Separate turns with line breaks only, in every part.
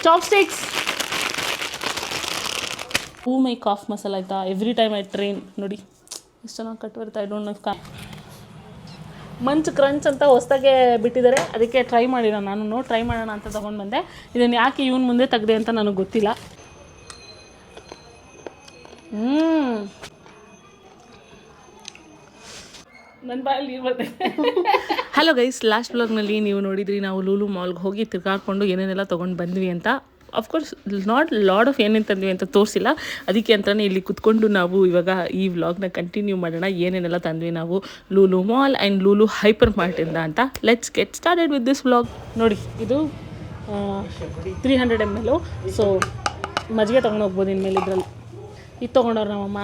ಚಾಪ್ಸ್ಟಿಕ್ಸ್. ಮೈ calf ಮಸಾಲ ಆಯಿತಾ, every time I train. ನೋಡಿ ಎಷ್ಟು ಚೆನ್ನಾಗಿ ಕಟ್ ಬರುತ್ತೆ. I don't know Munch Crunch ಅಂತ ಹೊಸ್ದಾಗೆ ಬಿಟ್ಟಿದ್ದಾರೆ, ಅದಕ್ಕೆ ಟ್ರೈ ಮಾಡಿರೋ ನಾನು. ಟ್ರೈ ಮಾಡೋಣ ಅಂತ ತೊಗೊಂಡು ಬಂದೆ. ಇದನ್ನು ಯಾಕೆ ಇವನು ಮುಂದೆ ತೆಗ್ದೆ ಅಂತ ನನಗೆ ಗೊತ್ತಿಲ್ಲ. ನನ್ನ ಬಾಯಲ್ಲಿ ನೀರು ಬರ್ತದೆ. ಹಲೋ ಗೈಸ್, ಲಾಸ್ಟ್ ವ್ಲಾಗ್ನಲ್ಲಿ ನೀವು ನೋಡಿದ್ರಿ ನಾವು ಲೂಲು ಮಾಲ್ಗೆ ಹೋಗಿ ತಿರ್ಗಾಕೊಂಡು ಏನೇನೆಲ್ಲ ತೊಗೊಂಡು ಬಂದ್ವಿ ಅಂತ. ಅಫ್ಕೋರ್ಸ್ ನಾಟ್ ಲಾಡ್ ಆಫ್ ಏನೇನು ತಂದ್ವಿ ಅಂತ ತೋರಿಸಿಲ್ಲ, ಅದಕ್ಕೆ ಅಂತಲೇ ಇಲ್ಲಿ ಕುತ್ಕೊಂಡು ನಾವು ಇವಾಗ ಈ ವ್ಲಾಗ್ನ ಕಂಟಿನ್ಯೂ ಮಾಡೋಣ. ಏನೇನೆಲ್ಲ ತಂದ್ವಿ ನಾವು Lulu mall and Lulu hyper ಮಾರ್ಟಿಂದ ಅಂತ. Let's get started with this vlog. ನೋಡಿ, ಇದು 300 ml. ಸೊ ಮಜ್ಜಿಗೆ ತೊಗೊಂಡು ಹೋಗ್ಬೋದು ಇನ್ಮೇಲೆ ಇದರಲ್ಲಿ. ಇದು ತೊಗೊಂಡವ್ರು ನಮ್ಮಮ್ಮ.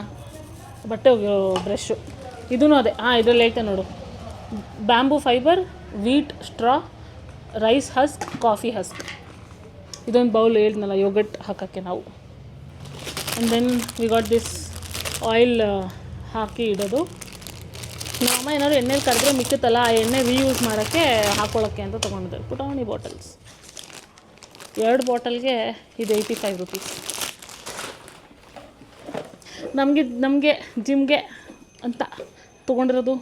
ಬಟ್ಟೆ ಹೋಗಿರೋ ಬ್ರಷು ಇದೂ ಅದೇ. ಇದರಲ್ಲಿ ಐತೆ ನೋಡು, bamboo fibre, wheat straw, rice husk, coffee husk. ಇದೊಂದು ಬೌಲ್ ಹೇಳಿದ್ನಲ್ಲ ಯೋಗಟ್ ಹಾಕೋಕ್ಕೆ ನಾವು. And then we got this oil ಹಾಕಿ ಇಡೋದು. ನಮ್ಮಮ್ಮ ಏನಾದ್ರು ಎಣ್ಣೆಲಿ ಕರೆದ್ರೆ ಮಿಕ್ಕತ್ತಲ್ಲ, ಆ ಎಣ್ಣೆ ರೀಯೂಸ್ ಮಾಡೋಕ್ಕೆ ಹಾಕ್ಕೊಳ್ಳೋಕ್ಕೆ ಅಂತ ತೊಗೊಂಡಿದ್ದಾರೆ. ಪುಟಾಣಿ ಬಾಟಲ್ಸ್, 2 ಬಾಟಲ್ಗೆ ಇದು 85 rupees. ನಮಗೆ ಜಿಮ್ಗೆ ಅಂತ ತೊಗೊಂಡಿರೋದು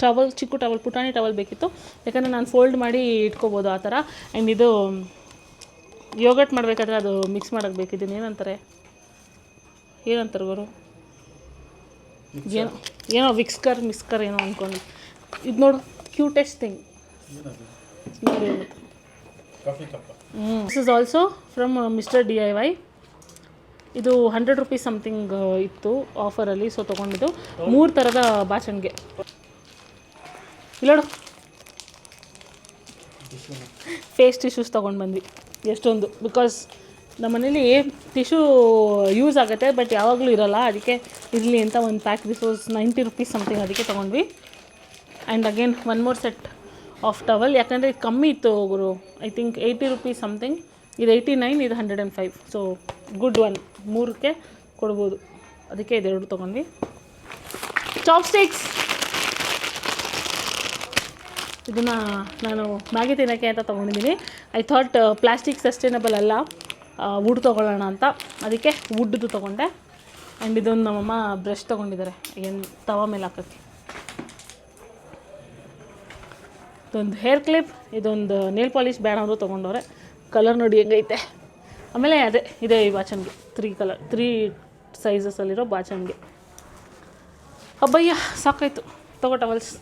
ಟವಲ್, ಚಿಕ್ಕ ಟವಲ್, ಪುಟಾಣಿ ಟವಲ್ ಬೇಕಿತ್ತು. ಯಾಕಂದರೆ ನಾನು ಫೋಲ್ಡ್ ಮಾಡಿ ಇಟ್ಕೋಬೋದು ಆ ಥರ. ಆ್ಯಂಡ್ ಇದು ಯೋಗಟ್ ಮಾಡಬೇಕಾದ್ರೆ ಅದು ಮಿಕ್ಸ್ ಮಾಡೋಕ್ಕೆ ಬೇಕಿದ್ದೀನಿ. ಏನಂತಾರೆ ಗುರು, ಏನೋ ಮಿಕ್ಸ್ಕರ್ ಏನೋ ಅಂದ್ಕೊಂಡು. ಇದು ನೋಡು, ಕ್ಯೂಟೆಸ್ಟ್ ಥಿಂಗ್ ನೋಡಿ. This is also from mister DIY. ಇದು 100 rupees ಸಮಥಿಂಗ್ ಇತ್ತು ಆಫರಲ್ಲಿ. ಸೊ ತೊಗೊಂಡಿದ್ದು 3 ಥರದ ಬಾಚಣಿಗೆ. ಇಲ್ಲೋಡು, ಫೇಸ್ ಟಿಶ್ಯೂಸ್ ತೊಗೊಂಡು ಬಂದ್ವಿ ಎಷ್ಟೊಂದು. ಬಿಕಾಸ್ ನಮ್ಮ ಮನೇಲಿ ಟಿಶ್ಯೂ ಯೂಸ್ ಆಗುತ್ತೆ, ಬಟ್ ಯಾವಾಗಲೂ ಇರೋಲ್ಲ. ಅದಕ್ಕೆ ಇರಲಿ ಅಂತ ಒಂದು pack. This was 90 rupees something, ಅದಕ್ಕೆ ತೊಗೊಂಡ್ವಿ. And again 1 more set of towel. ಯಾಕಂದರೆ ಇದು ಕಮ್ಮಿ ಇತ್ತು ಗುರು, ಐ ಥಿಂಕ್ 80 rupees ಸಮಥಿಂಗ್. ಇದು 89, ಇದು 105. ಸೊ ಗುಡ್ ಒನ್, 3ಕ್ಕೆ ಕೊಡ್ಬೋದು. ಅದಕ್ಕೆ ಇದೆರಡು ತೊಗೊಂಡ್ವಿ. ಚಾಪ್ಸ್ಟಿಕ್ಸ್, ಇದನ್ನು ನಾನು ಮ್ಯಾಗಿ ತಿನ್ನೋಕ್ಕೆ ಅಂತ ತೊಗೊಂಡಿದ್ದೀನಿ. ಐ ಥಾಟ್ ಪ್ಲಾಸ್ಟಿಕ್ ಸಸ್ಟೈನಬಲ್ ಅಲ್ಲ, ವುಡ್ ತೊಗೊಳ್ಳೋಣ ಅಂತ, ಅದಕ್ಕೆ ವುಡ್ದು ತೊಗೊಂಡೆ. ಆ್ಯಂಡ್ ಇದೊಂದು ನಮ್ಮಮ್ಮ ಬ್ರಷ್ ತೊಗೊಂಡಿದ್ದಾರೆ ಏನು ತವ ಮೇಲೆ ಹಾಕೋಕ್ಕೆ. ಇದೊಂದು ಹೇರ್ ಕ್ಲಿಪ್, ಇದೊಂದು ನೇಲ್ ಪಾಲಿಶ್ ಬೇಡವರು ತೊಗೊಂಡವ್ರೆ. ಕಲರ್ ನೋಡಿ ಹೆಂಗೈತೆ. ಆಮೇಲೆ ಇದೆ ಈ ಬಾಚಣಿಗೆ, 3 ಸೈಜಸಲ್ಲಿರೋ ಬಾಚಣಿಗೆ. ಅಬ್ಬಯ್ಯ ಸಾಕಾಯ್ತು. ತಗೋ ಟವಲ್ಸ್.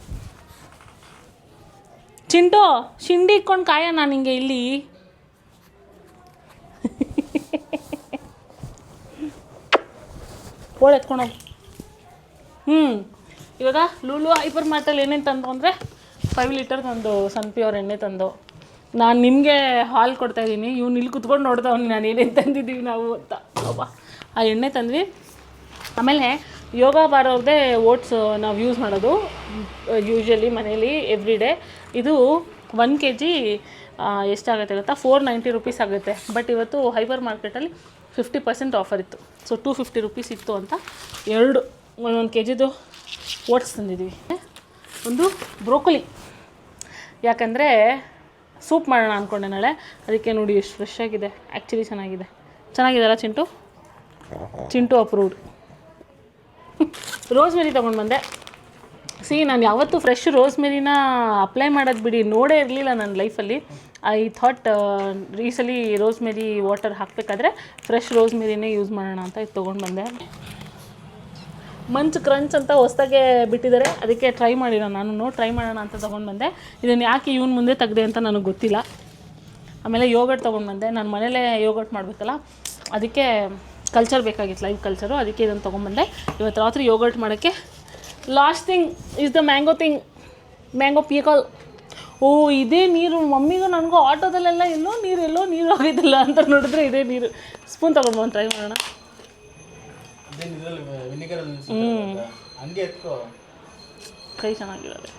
ಚಿಂಟು, ಶಿಂಡಿ ಇಟ್ಕೊಂಡು ಕಾಯ ನಾನು ಹಿಂಗೆ ಇಲ್ಲಿ. ಓಡ್ ಎತ್ಕೊಂಡೋಗಿ. ಇವಾಗ ಲೂಲು ಹೈಪರ್ ಮಾರ್ಟಲ್ಲಿ ಏನೇನು ತಂದು ಅಂದರೆ 5 ಲೀಟರ್ದು ಒಂದು ಸನ್ಪ್ಯೂರ್ ಎಣ್ಣೆ ತಂದು. ನಾನು ನಿಮಗೆ ಹಾಲು ಕೊಡ್ತಾಯಿದ್ದೀನಿ, ಇವ್ನು ಇಲ್ಲಿ ಕುತ್ಕೊಂಡು ನೋಡ್ದವ್ನು ನಾನು ಏನೇನು ತಂದಿದ್ದೀವಿ ನಾವು ಅಂತ. ಅಬ್ಬಾ, ಆ ಎಣ್ಣೆ ತಂದ್ವಿ. ಆಮೇಲೆ ಯೋಗ ಬಾರವ್ರದ್ದೇ ಓಟ್ಸ್ ನಾವು ಯೂಸ್ ಮಾಡೋದು ಯೂಶ್ವಲಿ ಮನೇಲಿ ಎವ್ರಿ ಡೇ. ಇದು 1 kg ಎಷ್ಟಾಗುತ್ತೆ ಗೊತ್ತಾ, 490 rupees ಆಗುತ್ತೆ. ಬಟ್ ಇವತ್ತು ಹೈಪರ್ ಮಾರ್ಕೆಟಲ್ಲಿ 50% ಆಫರ್ ಇತ್ತು. ಸೊ 250 rupees ಇತ್ತು ಅಂತ 1 kgದು ಓಟ್ಸ್ ತಂದಿದ್ದೀವಿ. ಒಂದು ಬ್ರೋಕೊಲಿ, ಯಾಕಂದರೆ ಸೂಪ್ ಮಾಡೋಣ ಅಂದ್ಕೊಂಡೆ ನಾಳೆ. ಅದಕ್ಕೆ ನೋಡಿ ಎಷ್ಟು ಫ್ರೆಶ್ ಆಗಿದೆ. ಆ್ಯಕ್ಚುಲಿ ಚೆನ್ನಾಗಿದೆಲ್ಲ ಚಿಂಟು ಅಪ್ರೂವ್ಡ್. ರೋಸ್ಮೆರಿ ತೊಗೊಂಡು ಬಂದೆ. ನಾನು ಯಾವತ್ತೂ ಫ್ರೆಶ್ ರೋಸ್ಮೆರಿನ ಅಪ್ಲೈ ಮಾಡೋದು ಬಿಡಿ ನೋಡೇ ಇರಲಿಲ್ಲ ನನ್ನ ಲೈಫಲ್ಲಿ. ಐ ಥಾಟ್ ಈ ಸಲ ರೋಸ್ಮೆರಿ ವಾಟರ್ ಹಾಕಬೇಕಾದ್ರೆ ಫ್ರೆಶ್ ರೋಸ್ಮೆರಿನೇ ಯೂಸ್ ಮಾಡೋಣ ಅಂತ ಇದು ತೊಗೊಂಡು ಬಂದೆ. ಮಂಚ್ ಕ್ರಂಚ್ ಅಂತ ಹೊಸ್ದಾಗೆ ಬಿಟ್ಟಿದ್ದಾರೆ, ಅದಕ್ಕೆ ಟ್ರೈ ಮಾಡಿರೋ ನಾನು. ಟ್ರೈ ಮಾಡೋಣ ಅಂತ ತೊಗೊಂಡು ಬಂದೆ. ಇದನ್ನು ಯಾಕೆ ಇವನು ಮುಂದೆ ತೆಗ್ದೆ ಅಂತ ನನಗೆ ಗೊತ್ತಿಲ್ಲ. ಆಮೇಲೆ ಯೋಗಟ್ ತೊಗೊಂಡು ಬಂದೆ. ನಾನು ಮನೇಲೇ ಯೋಗಟ್ ಮಾಡಬೇಕಲ್ಲ, ಅದಕ್ಕೆ ಕಲ್ಚರ್ ಬೇಕಾಗಿತ್ತು, ಲೈವ್ ಕಲ್ಚರು. ಅದಕ್ಕೆ ಇದನ್ನು ತೊಗೊಂಬಂದೆ. ಇವತ್ತು ರಾತ್ರಿ ಯೋಗಟ್ ಮಾಡೋಕ್ಕೆ. Last thing is the mango pickle. ಇದೇ ನೀರು ಮಮ್ಮಿಗೂ ನನಗೂ ಆಟೋದಲ್ಲೆಲ್ಲ ಎಲ್ಲೋ ನೀರು ಆಗಿದ್ದಿಲ್ಲ ಅಂತ ನೋಡಿದ್ರೆ ಇದೇ ನೀರು. ಸ್ಪೂನ್ ತೊಗೊಂಡು ಬಂದು ಟ್ರೈ ಮಾಡೋಣ. ಕೈ ಚೆನ್ನಾಗಿರೋದು.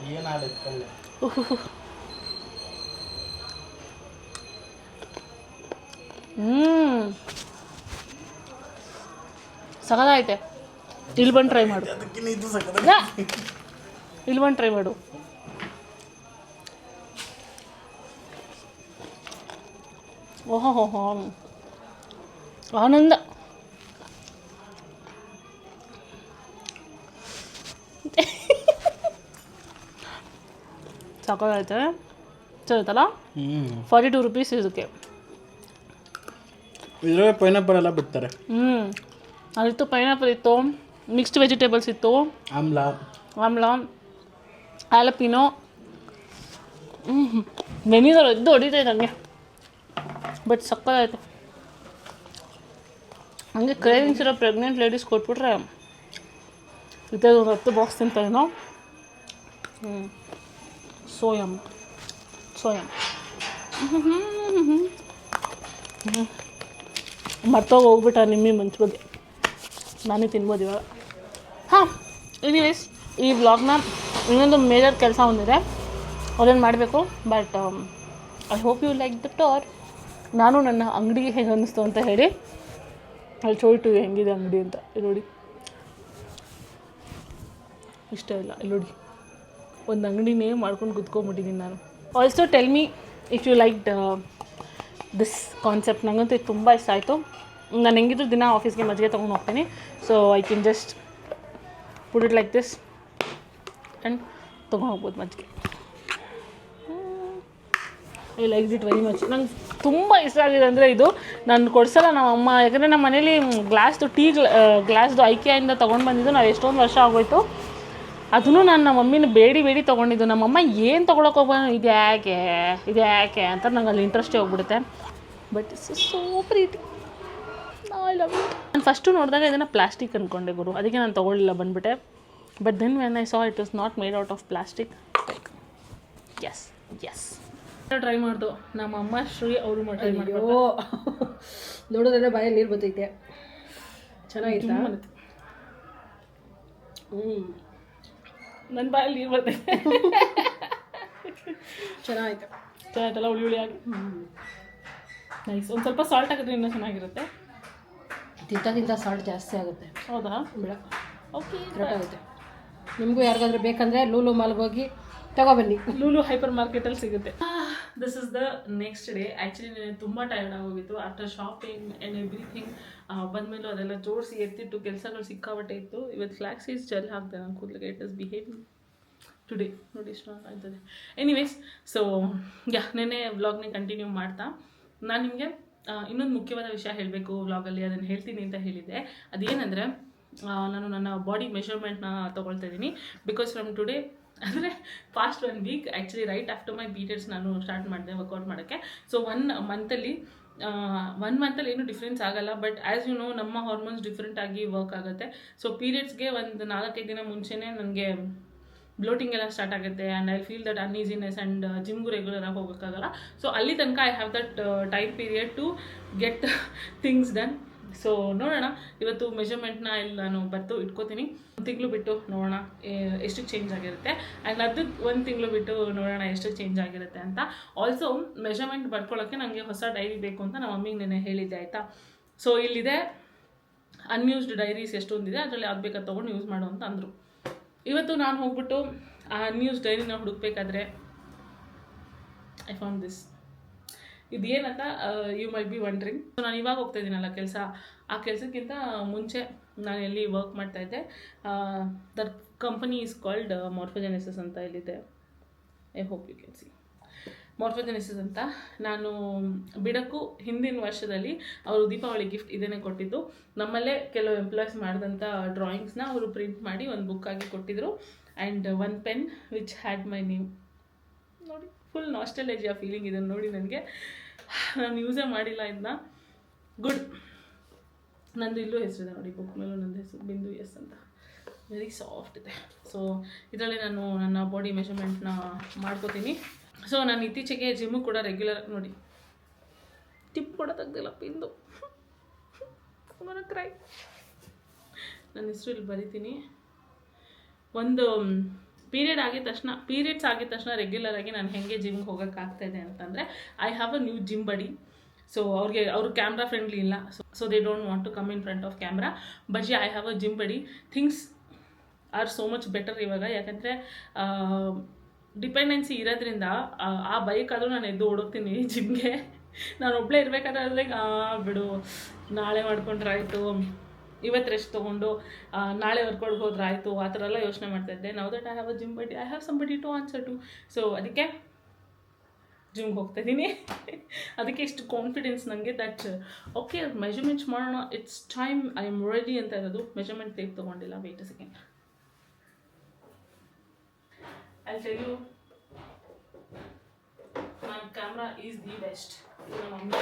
ಸಗದಾಯ್ತೆ. ಇಲ್ಲಿ ಬಂದು ಟ್ರೈ ಮಾಡು. ಓಹೋ ಹೋ ಹೋ ಆನಂದ. ಸಾಕಾಗೈತೆ ಚೆನ್ನಾಗಿತ್ತಲ್ಲ. 42 ರೂಪೀಸ್ ಇದಕ್ಕೆ.
ಇದರಲ್ಲಿ ಪೈನಾಪಲ್ ಎಲ್ಲ ಬಿಡ್ತಾರೆ.
ಅದಿತ್ತು, ಪೈನಾಪಲ್ ಇತ್ತು, ಮಿಕ್ಸ್ಡ್ ವೆಜಿಟೇಬಲ್ಸ್ ಇತ್ತು, ಆಮ್ಲ, ಆಲಪಿನೋ. ಮೆನಿದವ್ರು ಎದ್ದು ಹೊಡಿತೈತೆ ನನಗೆ, ಬಟ್ ಸಕ್ಕತ್ತಾಯಿತು. ಹಂಗೆ ಕ್ರೇವಿಂಗ್ಸ್ ಇರೋ ಪ್ರೆಗ್ನೆಂಟ್ ಲೇಡೀಸ್ ಕೊಟ್ಬಿಟ್ರೆ ಇದು 10 ಬಾಕ್ಸ್ ತಿಂತಾರೇನೋ. ಸೋಯಮ್ ಮರ್ತೋಗಿ ಹೋಗ್ಬಿಟ್ಟ ನಿಮ್ಮಿ ಮಂಚ್ ಬಗ್ಗೆ. ನಾನೇ ತಿನ್ಬೋದು ಇವಾಗ. ಹಾಂ, ಎನಿವೇಸ್ ಈ ವ್ಲಾಗ್ನ ಇನ್ನೊಂದು ಮೇಜರ್ ಕೆಲಸ ಒಂದಿದೆ, ಅದನ್ನು ಮಾಡಬೇಕು. But I hope you like the tour. ನಾನು ನನ್ನ ಅಂಗಡಿ ಹೇಗೆ ಅನ್ನಿಸ್ತು ಅಂತ ಹೇಳಿ ಅಲ್ಲಿ ಚೋಯ್ಟು ಹೆಂಗಿದೆ ಅಂಗಡಿ ಅಂತ. ಇಲ್ಲಿ ನೋಡಿ, ಇಷ್ಟ ಇಲ್ಲ. ಇಲ್ಲಿ ನೋಡಿ, ಒಂದು ಅಂಗಡಿನೇ ಮಾಡ್ಕೊಂಡು ಕುತ್ಕೊಂಡ್ಬಿಟ್ಟಿದ್ದೀನಿ ನಾನು. Also tell me if you like this concept. ನನಗಂತೂ ಇದು ತುಂಬ ಇಷ್ಟ ಆಯಿತು. ನಾನು ಹೆಂಗಿದ್ರು ದಿನ ಆಫೀಸ್ಗೆ ಮಜ್ಜಿಗೆ ತೊಗೊಂಡು ಹೋಗ್ತೀನಿ. So I can just put it like this and ತೊಗೊಂಡು ಹೋಗ್ಬೋದು ಮಜ್ಜಿಗೆ. I like it very much. ನಂಗೆ ತುಂಬ ಇಷ್ಟ ಆಗಿದೆ ಅಂದರೆ ಇದು ನಾನು ಕೊಡ್ಸಲ್ಲ ನಮ್ಮ ಅಮ್ಮ, ಯಾಕಂದರೆ ನಮ್ಮ ಮನೇಲಿ ಗ್ಲಾಸ್ದು ಐಕಿಯಿಂದ ತೊಗೊಂಡು ಬಂದಿದ್ದು. ನಾವು ಎಷ್ಟೊಂದು ವರ್ಷ ಆಗೋಯ್ತು. ಅದನ್ನು ನಾನು ನಮ್ಮ ಮಮ್ಮಿನ ಬೇಡಿ ತೊಗೊಂಡಿದ್ದು. ನಮ್ಮಮ್ಮ ಏನು ತೊಗೊಳಕ್ಕೆ ಹೋಗ್ಬಾರ, ಇದು ಯಾಕೆ ಅಂತ ನಂಗೆ ಅಲ್ಲಿ ಇಂಟ್ರೆಸ್ಟೇ ಹೋಗ್ಬಿಡುತ್ತೆ. But it's so pretty, I love it. ನಾನು ಫಸ್ಟು ನೋಡಿದಾಗ ಇದನ್ನು ಪ್ಲಾಸ್ಟಿಕ್ ಅಂದ್ಕೊಂಡೆ ಗುರು, ಅದಕ್ಕೆ ನಾನು ತೊಗೊಳ್ಳಿಲ್ಲ, ಬಂದುಬಿಟ್ಟೆ. But then when I saw it is not made out of plastic. ಎಸ್ ಟ್ರೈ ಮಾಡ್ದು ನಮ್ಮ ಅಮ್ಮ ಶ್ರೀ ಅವರು ಟ್ರೈ ಮಾಡಿದ್ರು.
ನೋಡೋದ್ರೆ ಬಾಯಲ್ಲಿ ನೀರು ಬರ್ತೈತೆ. ಚೆನ್ನಾಗಿತ್ತು.
ನನ್ನ ಬಾಯಲ್ಲಿ ನೀರು ಬರ್ತೈತೆ. ಚೆನ್ನಾಗಿತ್ತಲ್ಲ, ಹುಳಿ ಆಗಿ. ನೈಸ್. ಒಂದು ಸ್ವಲ್ಪ ಸಾಲ್ಟ್ ಹಾಕಿದ್ರೆ ಇನ್ನೂ ಚೆನ್ನಾಗಿರುತ್ತೆ.
ತಿಂತ ಸಾಲ್ಟ್ ಜಾಸ್ತಿ ಆಗುತ್ತೆ.
ಹೌದಾ?
ಬೇಡ.
ಓಕೆ,
ಕರೆಕ್ಟ್ ಆಗುತ್ತೆ. ನಿಮಗೂ ಯಾರಿಗಾದ್ರೂ ಬೇಕಂದರೆ ಲೂಲು ಮಾಲ್ಗೆ ಹೋಗಿ ತಗೊಬನ್ನಿ.
ಲೂಲು ಹೈಪರ್ ಮಾರ್ಕೆಟಲ್ಲಿ ಸಿಗುತ್ತೆ. This is the next day. Actually ನನಗೆ ತುಂಬ ಟೈರ್ಡ್ ಆಗೋಗಿತ್ತು ಆಫ್ಟರ್ ಶಾಪಿಂಗ್ ಆ್ಯಂಡ್ ಎವ್ರಿಥಿಂಗ್. ಬಂದಮೇಲೂ ಅದೆಲ್ಲ ಜೋಡಿಸಿ ಎತ್ತಿಟ್ಟು ಕೆಲಸಗಳು ಸಿಕ್ಕಾಬಟ್ಟೆ ಇತ್ತು. ಇವತ್ತು ಫ್ಲ್ಯಾಕ್ಸ್ ಸೀಡ್ಸ್ ಜೆಲ್ ಹಾಕಿದೆ ನಾನು ಕೂದಲಿಗೆ. It is behaving today. ನೋಡಿ ಸ್ಟ್ರಾಂಗ್ ಆಗ್ತದೆ. ಎನಿವೇಸ್, ಸೊ ನೆನ್ನೆ ವ್ಲಾಗ್ನೇ ಕಂಟಿನ್ಯೂ ಮಾಡ್ತಾ ನಾನು ನಿಮಗೆ ಇನ್ನೊಂದು ಮುಖ್ಯವಾದ ವಿಷಯ ಹೇಳಬೇಕು ವ್ಲಾಗಲ್ಲಿ. ಅದನ್ನು ಹೇಳ್ತೀನಿ ಅಂತ ಹೇಳಿದ್ದೆ. ಅದೇನೆಂದರೆ, ನಾನು ನನ್ನ ಬಾಡಿ ಮೆಷರ್ಮೆಂಟ್ನ ತೊಗೊಳ್ತಾ ಇದ್ದೀನಿ. ಬಿಕಾಸ್ ಫ್ರಮ್ ಟುಡೇ, ಅಂದರೆ fast 1 week actually right after my periods ನಾನು ಸ್ಟಾರ್ಟ್ ಮಾಡಿದೆ ವರ್ಕೌಟ್ ಮಾಡೋಕ್ಕೆ. ಸೊ 1 ಮಂತಲ್ಲಿ ಏನೂ ಡಿಫ್ರೆನ್ಸ್ ಆಗಲ್ಲ. ಬಟ್ ಆ್ಯಸ್ ಯು ನೋ, ನಮ್ಮ ಹಾರ್ಮೋನ್ಸ್ ಡಿಫ್ರೆಂಟ್ ಆಗಿ ವರ್ಕ್ ಆಗುತ್ತೆ. ಸೊ ಪೀರಿಯಡ್ಸ್ಗೆ ಒಂದು 4-5 ದಿನ ಮುಂಚೆನೇ ನನಗೆ ಬ್ಲೋಟಿಂಗ್ ಎಲ್ಲ ಸ್ಟಾರ್ಟ್ ಆಗುತ್ತೆ. And I feel that uneasiness and ಜಿಮ್ಗೂ ರೆಗ್ಯುಲರಾಗಿ ಹೋಗೋಕ್ಕಾಗಲ್ಲ. ಸೊ ಅಲ್ಲಿ ತನಕ I have that time period to get things done. So ನೋಡೋಣ, ಇವತ್ತು ಮೆಷರ್ಮೆಂಟ್ನ ಇಲ್ಲಿ ನಾನು ಬರ್ತು ಇಟ್ಕೋತೀನಿ. 1 ತಿಂಗಳು ಬಿಟ್ಟು ನೋಡೋಣ ಎಷ್ಟು ಚೇಂಜ್ ಆಗಿರುತ್ತೆ. ಆ್ಯಂಡ್ ಅದಕ್ಕೆ 1 ತಿಂಗಳು ಬಿಟ್ಟು ನೋಡೋಣ ಎಷ್ಟು ಚೇಂಜ್ ಆಗಿರುತ್ತೆ ಅಂತ. ಆಲ್ಸೋ ಮೆಷರ್ಮೆಂಟ್ ಬರ್ಕೊಳ್ಳೋಕ್ಕೆ ನನಗೆ ಹೊಸ ಡೈರಿ ಬೇಕು ಅಂತ ನಮ್ಮ ಮಮ್ಮಿಗೆ ನೆನ್ನೆ ಹೇಳಿದ್ದೆ, ಆಯಿತಾ. ಸೊ ಇಲ್ಲಿದೆ ಅನ್ಯೂಸ್ಡ್ ಡೈರೀಸ್ ಎಷ್ಟೊಂದಿದೆ, ಅದರಲ್ಲಿ ಯಾವ್ದು ಬೇಕಾದ ತೊಗೊಂಡು ಯೂಸ್ ಮಾಡು ಅಂತ ಅಂದರು. ಇವತ್ತು ನಾನು ಹೋಗ್ಬಿಟ್ಟು ಆ ಅನ್ಯೂಸ್ ಡೈರಿನ ಹುಡುಕ್ಬೇಕಾದ್ರೆ ಐ ಫೌಂಡ್ ದಿಸ್. ಇದೇನಂತ you might be wondering. So ನಾನು ಇವಾಗ ಹೋಗ್ತಾ ಇದ್ದೀನಲ್ಲ ಕೆಲಸ, ಆ ಕೆಲಸಕ್ಕಿಂತ ಮುಂಚೆ ನಾನು ಎಲ್ಲಿ ವರ್ಕ್ ಮಾಡ್ತಾಯಿದ್ದೆ. That company is called Morphogenesis ಅಂತ ಇಲ್ಲಿದೆ. I hope you can see Morphogenesis ಅಂತ. ನಾನು ಬಿಡೋಕ್ಕೂ ಹಿಂದಿನ ವರ್ಷದಲ್ಲಿ ಅವರು ದೀಪಾವಳಿ ಗಿಫ್ಟ್ ಇದನ್ನೇ ಕೊಟ್ಟಿದ್ದು. ನಮ್ಮಲ್ಲೇ ಕೆಲವು ಎಂಪ್ಲಾಯ್ಸ್ ಮಾಡಿದಂಥ ಡ್ರಾಯಿಂಗ್ಸ್ನ ಅವರು ಪ್ರಿಂಟ್ ಮಾಡಿ ಒಂದು ಬುಕ್ಕಾಗಿ ಕೊಟ್ಟಿದ್ದರು. And 1 pen which had my name. ನೋಡಿ, ಫುಲ್ ನಾಸ್ಟಾಲ್ಜಿಯಾ ಫೀಲಿಂಗ್ ಇದನ್ನು ನೋಡಿ ನನಗೆ. ನಾನು ಯೂಸೇ ಮಾಡಿಲ್ಲ ಇದನ್ನ. ಗುಡ್. ನಂದು ಇಲ್ಲೂ ಹೆಸರಿದೆ ನೋಡಿ, ಬುಕ್ ಮೇಲೂ ನಂದು ಹೆಸರು ಬಿಂದು ಎಸ್ ಅಂತ. ವೆರಿ ಸಾಫ್ಟ್ ಇದೆ. ಸೊ ಇದರಲ್ಲಿ ನಾನು ನನ್ನ ಬಾಡಿ ಮೆಷರ್ಮೆಂಟ್ನ ಮಾಡ್ಕೋತೀನಿ. ಸೊ ನಾನು ಇತ್ತೀಚೆಗೆ ಜಿಮ್ಮು ಕೂಡ ರೆಗ್ಯುಲರ್ ನೋಡಿ, ಟಿಪ್ ಕೂಡ ತೆಗ್ದಿಲ್ಲ ಬಿಂದು ಕ್ರೈ. ನನ್ನ ಹೆಸರು ಇಲ್ಲಿ ಬರಿತೀನಿ. ಒಂದು ಪೀರಿಯಡ್ಸ್ ಆಗಿದ ತಕ್ಷಣ ರೆಗ್ಯುಲರಾಗಿ ನಾನು ಹೇಗೆ ಜಿಮ್ಗೆ ಹೋಗೋಕ್ಕಾಗ್ತಾಯಿದೆ ಅಂತಂದರೆ, I have a new gym buddy. So ಅವರು ಕ್ಯಾಮ್ರಾ ಫ್ರೆಂಡ್ಲಿ ಇಲ್ಲ. So they don't want to come in front of camera. But I have a gym buddy. Things are so much better ಇವಾಗ. ಯಾಕಂದರೆ ಡಿಪೆಂಡೆನ್ಸಿ ಇರೋದ್ರಿಂದ ಆ bike ಆದರೂ ನಾನು ಎದ್ದು ಓಡೋಗ್ತೀನಿ ಜಿಮ್ಗೆ. ನಾನು ಒಬ್ಬಳೇ ಇರಬೇಕಾದ್ರೆ ಲೈಕ್ ಬಿಡು ನಾಳೆ ಮಾಡ್ಕೊಂಡ್ರಾಯ್ತು, ಇವತ್ತು ರೆಸ್ಟ್ ತೊಗೊಂಡು ನಾಳೆ ವರ್ಕೌಟ್ ಹೋದ್ರೆ ಆಯಿತು, ಆ ಥರ ಎಲ್ಲ ಯೋಚನೆ ಮಾಡ್ತಾಯಿದ್ದೆ. Now that I have a gym but I have somebody to answer to. So ಅದಕ್ಕೆ ಜಿಮ್ಗೆ ಹೋಗ್ತಾಯಿದ್ದೀನಿ. ಅದಕ್ಕೆ ಇಷ್ಟು ಕಾನ್ಫಿಡೆನ್ಸ್ ನನಗೆ ದಟ್ ಓಕೆ ಮೆಜರ್ಮೆಂಟ್ಸ್ ಮಾಡೋಣ, it's time, I am ready ಅಂತ ಇರೋದು. ಮೆಜರ್ಮೆಂಟ್ ಟೇಪ್ ತೊಗೊಂಡಿಲ್ಲ, wait a second. I tell you my camera is the best. ನಮ್ಮ ಮಮ್ಮಿನ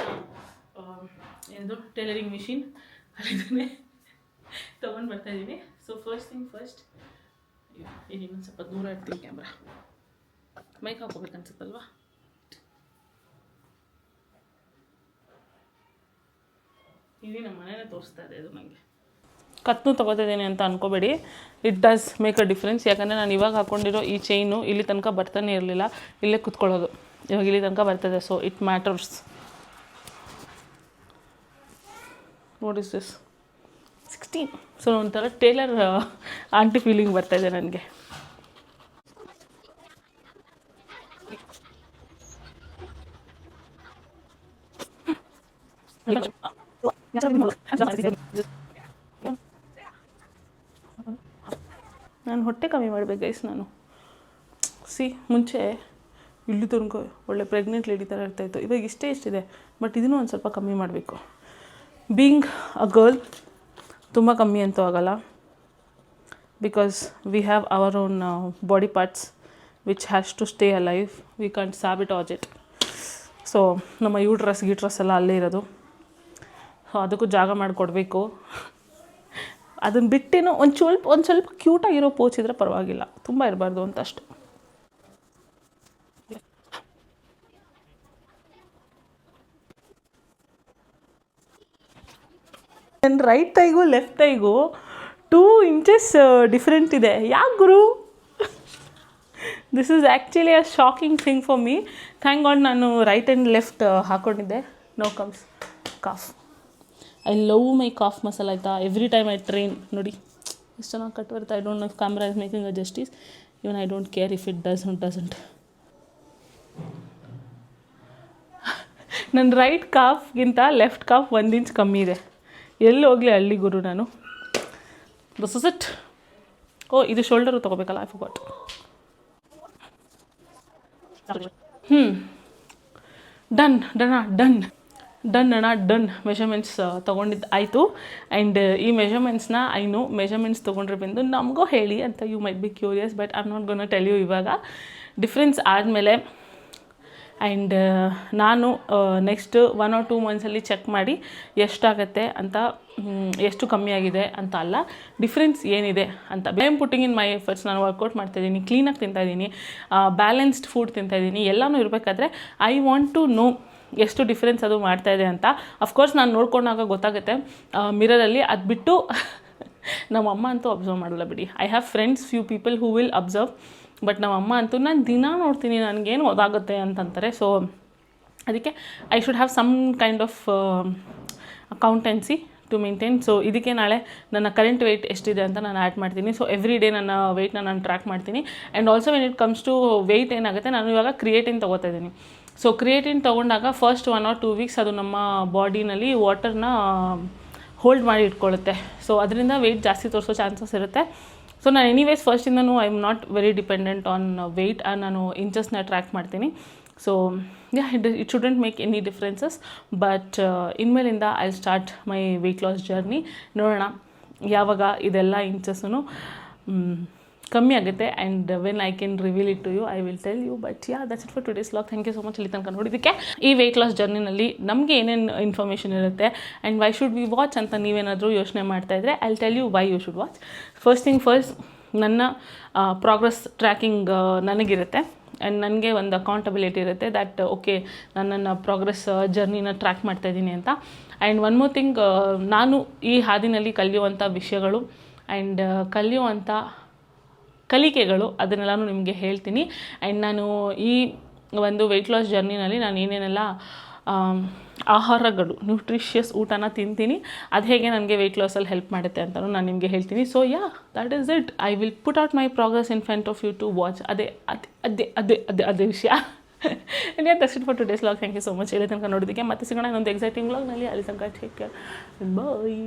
ಏನದು ಟೈಲರಿಂಗ್ ಮಿಷಿನ್ ಅಲ್ಲಿದ್ದಾನೆ ತೊಗೊಂಡು ಬರ್ತಾಯಿದ್ದೀನಿ. ಸೊ ಫಸ್ಟ್ ಥಿಂಗ್ ಫಸ್ಟ್, ಇಲ್ಲಿ ಇನ್ನೊಂದು ಸ್ವಲ್ಪ ದೂರ ಇಡ್ತೀನಿ ಕ್ಯಾಮ್ರಾ, ಮೈಕ್ ಹಾಕೋಬೇಕನ್ಸುತ್ತಲ್ವಾ. ಇಲ್ಲಿ ನಮ್ಮ ಮನೇನೇ ತೋರಿಸ್ತಾ ಇದೆ. ಇದು ನನಗೆ ಕತ್ನು ತೊಗೋತಿದ್ದೀನಿ ಅಂತ ಅನ್ಕೋಬೇಡಿ, it does make a difference. ಯಾಕಂದರೆ ನಾನು ಇವಾಗ ಹಾಕ್ಕೊಂಡಿರೋ ಈ ಚೈನು ಇಲ್ಲಿ ತನಕ ಬರ್ತಾನೆ ಇರಲಿಲ್ಲ, ಇಲ್ಲೇ ಕುತ್ಕೊಳ್ಳೋದು, ಇವಾಗ ಇಲ್ಲಿ ತನಕ ಬರ್ತದೆ. So it matters. What is this 16. So ಒಂಥರ ಟೇಲರ್ ಆಂಟಿ ಫೀಲಿಂಗ್ ಬರ್ತಾಯಿದೆ ನನಗೆ. ನಾನು ಹೊಟ್ಟೆ ಕಮ್ಮಿ ಮಾಡಬೇಕು ಗೈಸ್. ನಾನು ಮುಂಚೆ ಇಲ್ಲಿ ತನಕ ಒಳ್ಳೆ ಪ್ರೆಗ್ನೆಂಟ್ ಲೇಡಿ ಥರ ಇರ್ತಾಯಿತ್ತು, ಇವಾಗ ಇಷ್ಟಿದೆ. ಬಟ್ ಇದನ್ನು ಒಂದು ಸ್ವಲ್ಪ ಕಮ್ಮಿ ಮಾಡಬೇಕು. ಬೀಯಿಂಗ್ ಅ ಗರ್ಲ್ ತುಂಬ ಕಮ್ಮಿ ಅಂತೂ ಆಗಲ್ಲ, because we have our own body parts which has to stay a life, we can't sabotage it. So ನಮ್ಮ ಯೂಟ್ರಸ್ ಎಲ್ಲ ಅಲ್ಲೇ ಇರೋದು. ಸೊ ಅದಕ್ಕೂ ಜಾಗ ಮಾಡಿಕೊಡ್ಬೇಕು. ಅದನ್ನು ಬಿಟ್ಟೇನೋ ಒಂದು ಸ್ವಲ್ಪ ಕ್ಯೂಟಾಗಿರೋ ಪೋಚ್ ಇದ್ದರೆ ಪರವಾಗಿಲ್ಲ, ತುಂಬ ಇರಬಾರ್ದು ಅಂತ ಅಷ್ಟು. ನನ್ನ ರೈಟ್ ಥೈಗೂ ಲೆಫ್ಟ್ ಥೈಗೂ 2 inches ಡಿಫ್ರೆಂಟ್ ಇದೆ. ಯಾಕೆ ಗುರು? This is actually a shocking thing for me. Thank God ನಾನು ರೈಟ್ ಆ್ಯಂಡ್ ಲೆಫ್ಟ್ ಹಾಕ್ಕೊಂಡಿದ್ದೆ. No comes calf. I love my calf ಮಸಾಲ ಆಯಿತಾ. Every time I train. ನೋಡಿ ಎಷ್ಟು ಚೆನ್ನಾಗಿ ಕಟ್ ಬರುತ್ತೆ. I don't know if camera is making a justice. Even I don't care if it doesn't. ನನ್ನ right ಕಾಫ್ಗಿಂತ left calf 1 inch ಕಮ್ಮಿ ಇದೆ. ಎಲ್ಲಿ ಹೋಗಲಿ ಹಳ್ಳಿ ಗುರು ನಾನು. This is it. ಇದು ಶೋಲ್ಡರು ತೊಗೋಬೇಕಲ್ಲ, ಐ ಫಾರ್ಗಾಟ್. ಡನ್ ಮೆಷರ್ಮೆಂಟ್ಸ್ ತೊಗೊಂಡಿದ್ದು ಆಯಿತು. ಆ್ಯಂಡ್ ಈ ಮೆಷರ್ಮೆಂಟ್ಸ್ನ ಮೆಷರ್ಮೆಂಟ್ಸ್ ತೊಗೊಂಡ್ರೆ ಬಂದು ನಮಗೂ ಹೇಳಿ ಅಂತ. You might be curious but I am not gonna tell you ಇವಾಗ. ಡಿಫ್ರೆನ್ಸ್ ಆದಮೇಲೆ ಆ್ಯಂಡ್ ನಾನು ನೆಕ್ಸ್ಟ್ 1 or 2 monthsಲ್ಲಿ ಚೆಕ್ ಮಾಡಿ ಎಷ್ಟಾಗತ್ತೆ ಅಂತ, ಎಷ್ಟು ಕಮ್ಮಿ ಆಗಿದೆ ಅಂತ ಅಲ್ಲ, ಡಿಫ್ರೆನ್ಸ್ ಏನಿದೆ ಅಂತ. I am putting in my efforts. ನಾನು ವರ್ಕೌಟ್ ಮಾಡ್ತಾಯಿದ್ದೀನಿ, ಕ್ಲೀನಾಗಿ ತಿಂತಾಯಿದ್ದೀನಿ, ಬ್ಯಾಲೆನ್ಸ್ಡ್ ಫುಡ್ ತಿಂತಾಯಿದ್ದೀನಿ. ಎಲ್ಲನೂ ಇರಬೇಕಾದ್ರೆ ಐ ವಾಂಟ್ ಟು ನೋ ಎಷ್ಟು ಡಿಫ್ರೆನ್ಸ್ ಅದು ಮಾಡ್ತಾಯಿದೆ ಅಂತ. ಅಫ್ಕೋರ್ಸ್ ನಾನು ನೋಡ್ಕೊಂಡಾಗ ಗೊತ್ತಾಗುತ್ತೆ ಮಿರರಲ್ಲಿ. ಅದು ಬಿಟ್ಟು ನಮ್ಮ ಅಮ್ಮ ಅಂತೂ ಅಬ್ಸರ್ವ್ ಮಾಡಲ್ಲ ಬಿಡಿ. I have friends, few people who will observe, but ನಮ್ಮ ಅಮ್ಮ ಅಂತೂ ನಾನು ದಿನ ನೋಡ್ತೀನಿ, ನನಗೇನು ಗೊತ್ತಾಗುತ್ತೆ ಅಂತಂತಾರೆ. ಸೊ ಅದಕ್ಕೆ I should have some kind of accountancy to maintain. So ಇದಕ್ಕೆ ನಾಳೆ ನನ್ನ ಕರೆಂಟ್ ವೆಯ್ಟ್ ಎಷ್ಟಿದೆ ಅಂತ ನಾನು ಆ್ಯಡ್ ಮಾಡ್ತೀನಿ. ಸೊ ಎವ್ರಿ ಡೇ ನನ್ನ ವೆಯ್ಟ್ನ ನಾನು ಟ್ರ್ಯಾಕ್ ಮಾಡ್ತೀನಿ. And also when it comes to weight ಏನಾಗುತ್ತೆ, ನಾನು ಇವಾಗ ಕ್ರಿಯೇಟಿನ್ ತೊಗೋತಾ ಇದ್ದೀನಿ. ಸೊ ಕ್ರಿಯೇಟಿನ್ ತೊಗೊಂಡಾಗ ಫಸ್ಟ್ 1 or 2 weeks ಅದು ನಮ್ಮ ಬಾಡಿನಲ್ಲಿ ವಾಟರ್ನ ಹೋಲ್ಡ್ ಮಾಡಿ ಇಟ್ಕೊಳ್ಳುತ್ತೆ. ಸೊ ಅದರಿಂದ ವೆಯ್ಟ್ ಜಾಸ್ತಿ ತೋರಿಸೋ ಚಾನ್ಸಸ್ ಇರುತ್ತೆ. ಸೊ ನಾನು ಎನಿವೇಸ್ ಫಸ್ಟಿಂದನೂ I am not very dependent on weight. ನಾನು ಇಂಚಸ್ನ ಟ್ರ್ಯಾಕ್ ಮಾಡ್ತೀನಿ. So it shouldn't make any differences. But ಇನ್ಮೇಲಿಂದ I start my weight loss journey. ನೋಡೋಣ ಯಾವಾಗ ಇದೆಲ್ಲ ಇಂಚಸ್ಸೂ ಕಮ್ಮಿ ಆಗುತ್ತೆ. And when I can reveal it to you I will tell you. But that's it for today's vlog. Thank you so much ಇಲ್ಲಿ ತನಕ ನೋಡಿದ್ದಕ್ಕೆ. ಈ ವೆಯ್ಟ್ ಲಾಸ್ ಜರ್ನಿನಲ್ಲಿ ನಮಗೆ ಏನೇನು ಇನ್ಫಾರ್ಮೇಷನ್ ಇರುತ್ತೆ and why should we watch ಅಂತ ನೀವೇನಾದರೂ ಯೋಚನೆ ಮಾಡ್ತಾಯಿದ್ರೆ I tell you why you should watch. First thing first, ನನ್ನ ಪ್ರೋಗ್ರೆಸ್ ಟ್ರ್ಯಾಕಿಂಗ್ ನನಗಿರುತ್ತೆ. ಆ್ಯಂಡ್ ನನಗೆ ಒಂದು ಅಕೌಂಟಬಿಲಿಟಿ ಇರುತ್ತೆ ದ್ಯಾಟ್ ಓಕೆ ನಾನು ನನ್ನ ಪ್ರೋಗ್ರೆಸ್ ಜರ್ನಿನ ಟ್ರ್ಯಾಕ್ ಮಾಡ್ತಾಯಿದ್ದೀನಿ ಅಂತ. ಆ್ಯಂಡ್ ಒನ್ ಮೋರ್ ಥಿಂಗ್, ನಾನು ಈ ಹಾದಿನಲ್ಲಿ ಕಲಿಯುವಂಥ ವಿಷಯಗಳು ಆ್ಯಂಡ್ ಕಲಿಯುವಂಥ ಕಲಿಕೆಗಳು ಅದನ್ನೆಲ್ಲನೂ ನಿಮಗೆ ಹೇಳ್ತೀನಿ. ಆ್ಯಂಡ್ ನಾನು ಈ ಒಂದು ವೆಯ್ಟ್ ಲಾಸ್ ಜರ್ನಿನಲ್ಲಿ ನಾನು ಏನೇನೆಲ್ಲ ಆಹಾರಗಳು, ನ್ಯೂಟ್ರಿಷಿಯಸ್ ಊಟನ ತಿಂತೀನಿ, ಅದು ಹೇಗೆ ನನಗೆ ವೆಯ್ಟ್ ಲಾಸಲ್ಲಿ ಹೆಲ್ಪ್ ಮಾಡುತ್ತೆ ಅಂತಲೂ ನಾನು ನಿಮಗೆ ಹೇಳ್ತೀನಿ. So that is it. I will put out my progress in front of you to watch. ಅದೇ ವಿಷಯ. ಇನ್ನೇ that's it for today's vlog. Thank you so much. ಇಲ್ಲಿ ತನಕ ನೋಡೋದಕ್ಕೆ ಮತ್ತೆ ಸಿಗೋಣ ಇನ್ನೊಂದು ಎಕ್ಸೈಟಿಂಗ್ ವ್ಲಾಗ್ನಲ್ಲಿ. ಅಲ್ಲಿ ತನಕ ಟೇಕ್ ಕೇರ್, ಬಾಯ್.